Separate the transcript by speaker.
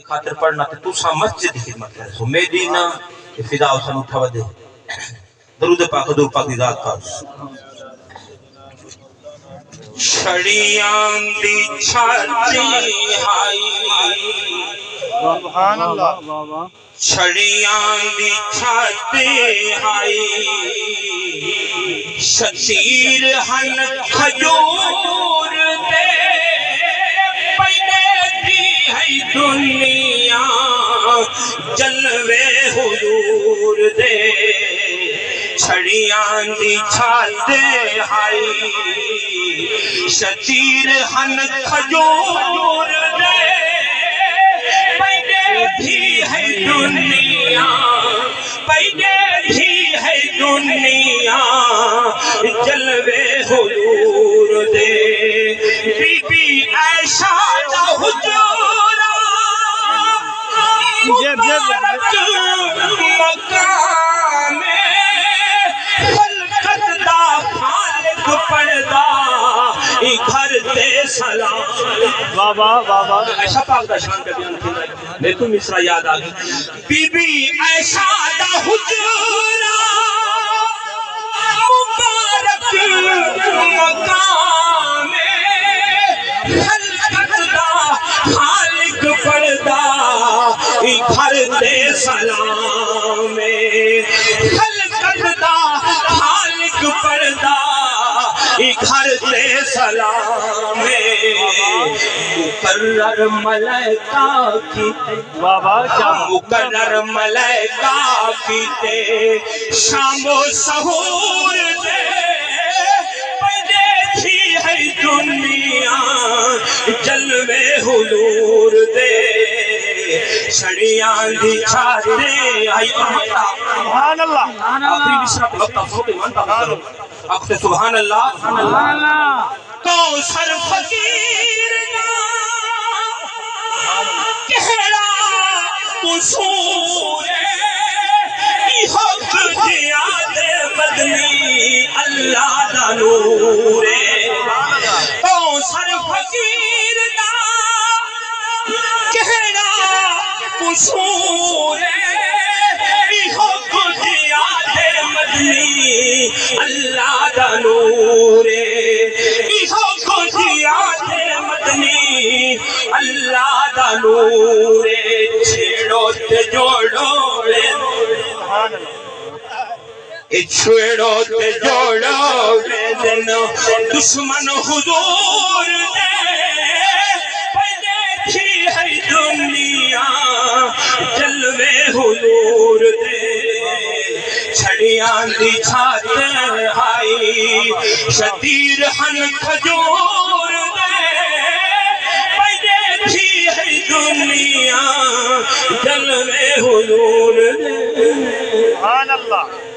Speaker 1: خاطر پڑھنا تو تسا مسجد کی خدمت کرے سو میری نہ فضا حسن اٹھا ودے درود پاک حضور پاک دی ذات پر چھڑیاں دی چھاتی ہائی
Speaker 2: سبحان اللہ
Speaker 1: چھڑیاں دی چھاتی ہائی شتیر ہن کھجور دے دنیا جلوے حضور دے چھڑیاں دی چھاتے ہائی شتیر ہن کھجور دے پیدے بھی ہے دنیا پیدے بھی ہے دنیا جلوے حضور دے بی بی عائشہ دا حضور مقام خلقت دا خالق پردہ گھر تے سلام
Speaker 2: بابا بابا
Speaker 1: عائشہ پاک دا شان پہ بیان کی میرے کو مصرع یاد آگئی بی بی عائشہ دا حضور مبارک مقام خلقت دا خالق پردہ گھر تے سلام خلقت دا خالق پردہ گھر تے سلام مقرر ملائکہ کی
Speaker 2: بابا
Speaker 1: مقرر ملائکہ کی شام و سحور دے پیدے تھی ہے دنیا جلوے حضور دے چھڑیاں دی چھاتے آئی
Speaker 2: سبحان اللہ
Speaker 1: آخری مصرع کو وقت افسوک ایمان کا مصرع آخری سبحان اللہ کوثر فقیر نا کہڑا قصور ای حق دیاد مدنی اللہ دا نور کوثر فقیر نا کہڑا قصور ای حق دیاد مدنی اللہ دا نور ای حق دیاد مدنی اللہ دا نور چھیڑو تے جوڑو چھیڑو تے جوڑو دشمن حضور دے پیدے تھی ہے دنیا جلوے حضور دے چھڑیاں دی چھاتے آئی شتیر ہن کھجور دے پیدے تھی ہے دنیا جلوے حضور دے
Speaker 2: سبحان اللہ